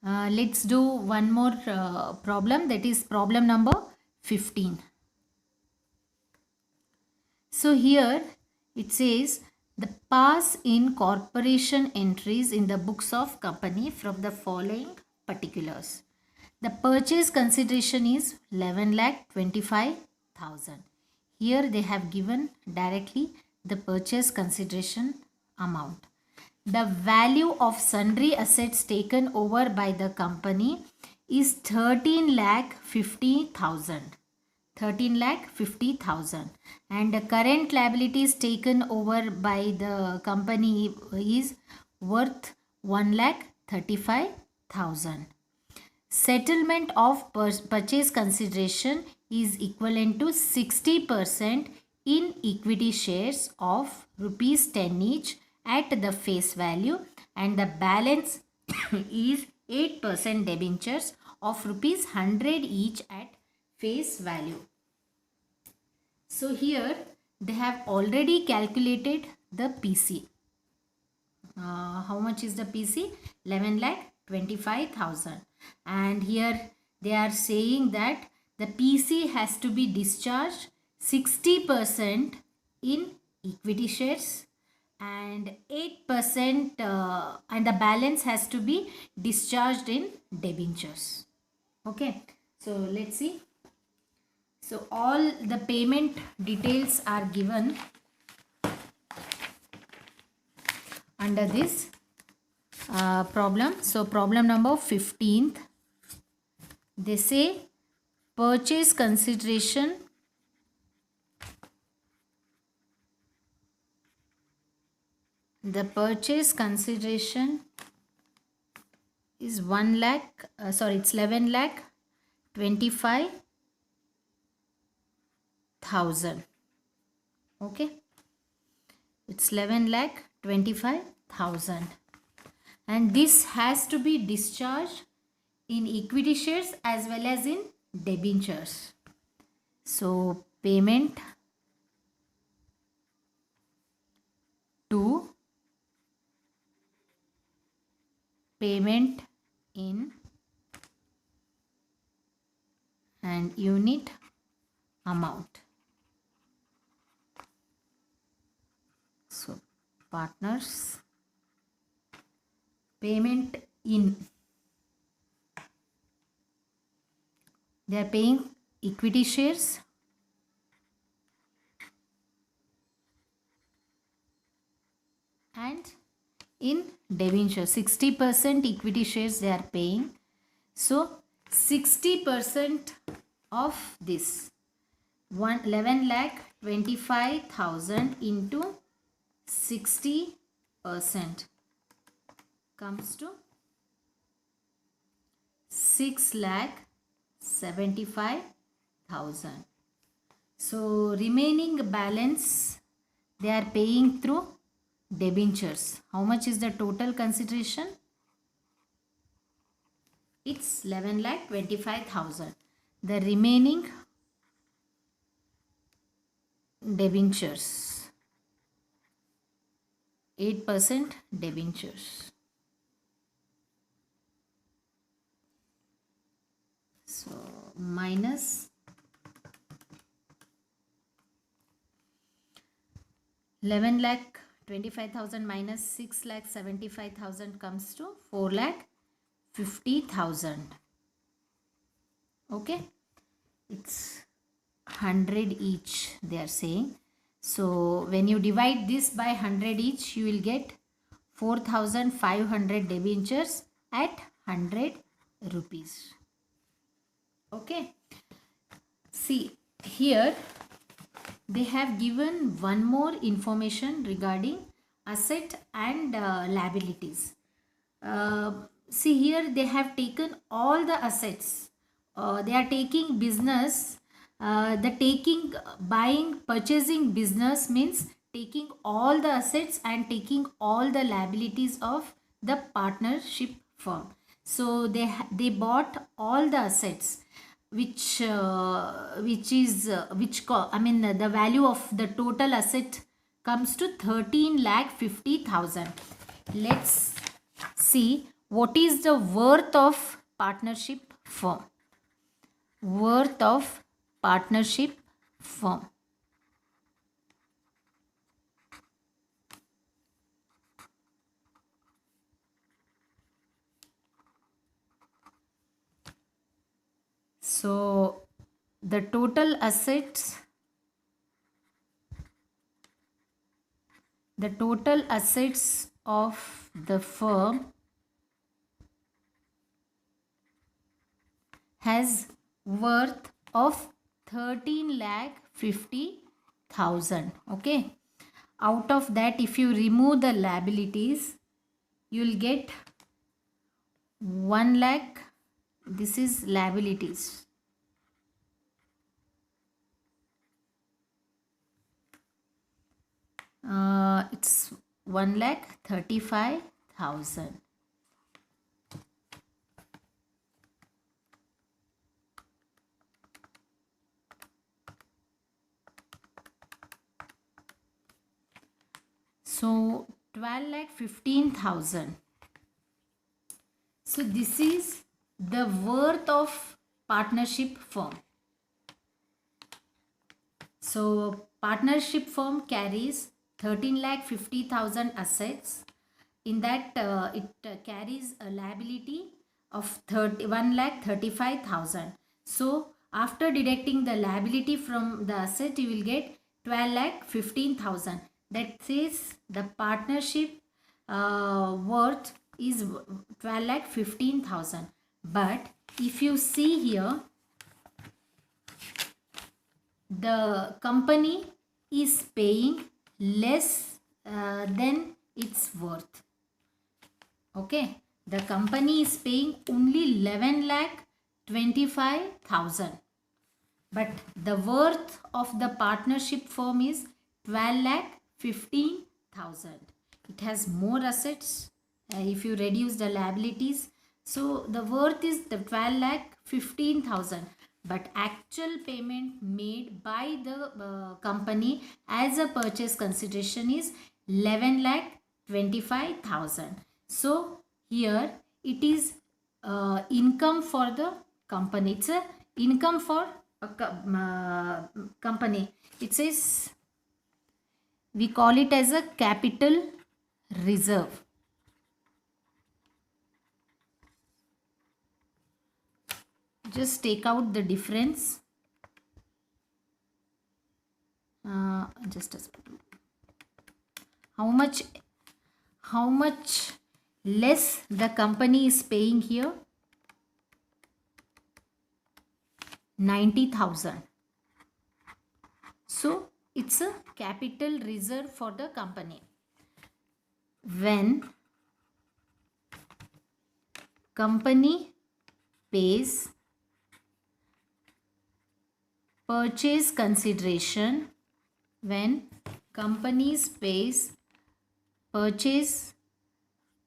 Let's do one more problem, that is problem number 15. So here it says the pass in corporation entries in the books of company from the following particulars. The purchase consideration is 11,25,000. Here they have given directly the purchase consideration amount. The value of sundry assets taken over by the company is 13,50,000. 13,50,000, and the current liabilities taken over by the company is worth 1,35,000. Settlement of purchase consideration is equivalent to 60% in equity shares of rupees 10 each at the face value, and the balance is 8% debentures of rupees 100 each at face value. So here they have already calculated the PC. How much is the PC? 11,25,000. And here they are saying that the PC has to be discharged 60% in equity shares and 8% and the balance has to be discharged in debentures. Okay, so let's see. So all the payment details are given under this problem. So problem number 15th, they say purchase consideration is 1 lakh, it's 11 lakh 25,000. Okay, it's 11 lakh 25,000, and this has to be discharged in equity shares as well as in debentures. So payment to payment in and unit amount. So partners, payment in, they are paying equity shares and in debenture. 60% equity shares they are paying. So 60% of this 11,25,000 into 60% comes to 6,75,000. So remaining balance they are paying through debentures. How much is the total consideration? It's 11,25,000. The remaining debentures, 8% debentures. So minus 11,25,000 minus 6,75,000 comes to 4,50,000. Okay, it's 100 each they are saying. So when you divide this by 100 each, you will get 4,500 debentures at 100 rupees. Okay, see here they have given one more information regarding asset and liabilities. See here they have taken all the assets. They are taking business. Buying, purchasing business means taking all the assets and taking all the liabilities of the partnership firm. So they bought all the assets, which the value of the total asset comes to 13,50,000. Let's see What is the worth of partnership firm? Worth of partnership firm. So the total assets, of the firm has worth of 13 lakh 50,000. Okay. Out of that, if you remove the liabilities, you'll get 1 lakh. This is liabilities. It's 1 lakh 35,000. So 12 lakh 15,000. So this is the worth of partnership firm. So partnership firm carries 13 lakh 50,000 assets. In that, it carries a liability of 1 lakh 35,000. So after deducting the liability from the asset, you will get 12 lakh 15,000. That says the partnership worth is 12 lakh 15,000. But if you see here, the company is paying less than its worth. Okay, the company is paying only 11 lakh 25,000, but the worth of the partnership firm is 12 lakh 15,000. It has more assets. If you reduce the liabilities, so the worth is the 12 lakh 15,000, but actual payment made by the company as a purchase consideration is 11 lakh 25,000. So here it is income for the company. It's a income for a company. It says, we call it as a capital reserve. Just take out the difference. Just a second. How much less the company is paying here? 90,000. So it's a capital reserve for the company. When company pays purchase consideration, when companies pays purchase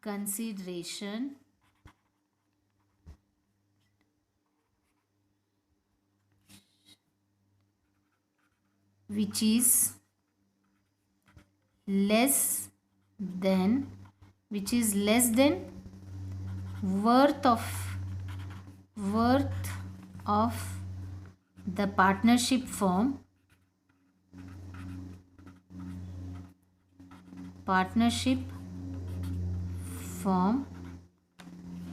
consideration, which is less than worth of the partnership firm,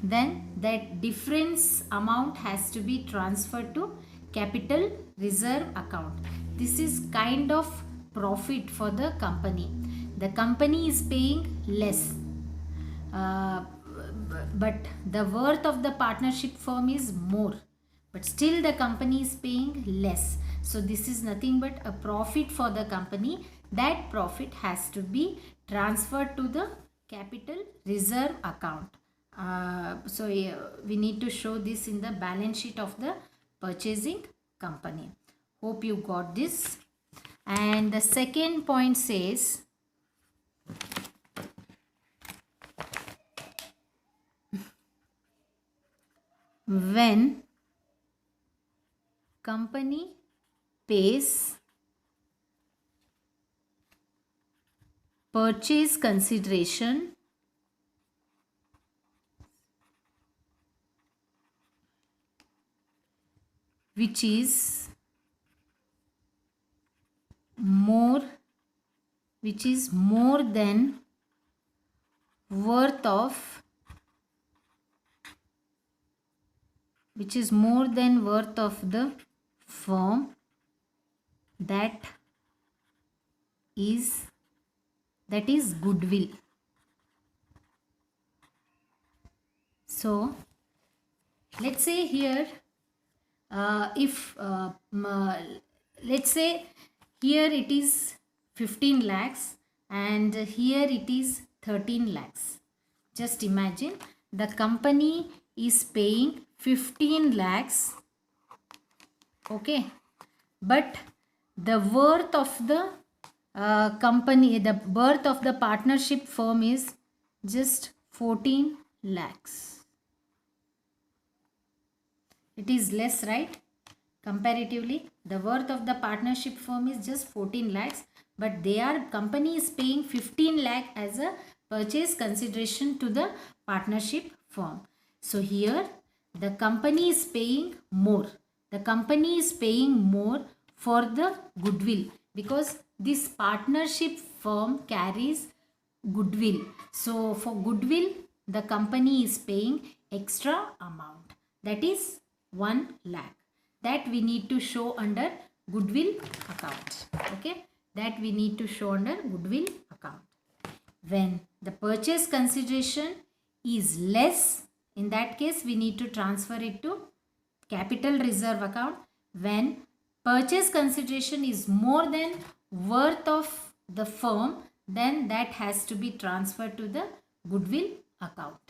then that difference amount has to be transferred to capital reserve account. This is kind of profit for the company. The company is paying less, but the worth of the partnership firm is more, but still the company is paying less. So this is nothing but a profit for the company. That profit has to be transferred to the capital reserve account. So we need to show this in the balance sheet of the purchasing company. Hope you got this. And the second point says, when company pays purchase consideration which is more than worth of the firm, that is goodwill. So let's say here, let's say here it is 15 lakhs and here it is 13 lakhs. Just imagine the company is paying 15 lakhs, okay, but the worth of the worth of the partnership firm is just 14 lakhs. It is less, right? Comparatively, the worth of the partnership firm is just 14 lakhs, but company is paying 15 lakh as a purchase consideration to the partnership firm. So here the company is paying more. The company is paying more for the goodwill because this partnership firm carries goodwill. So for goodwill, the company is paying extra amount, that is 1 lakh. That we need to show under goodwill account. Okay, that we need to show under goodwill account. When the purchase consideration is less, in that case we need to transfer it to capital reserve account. When purchase consideration is more than worth of the firm, then that has to be transferred to the goodwill account.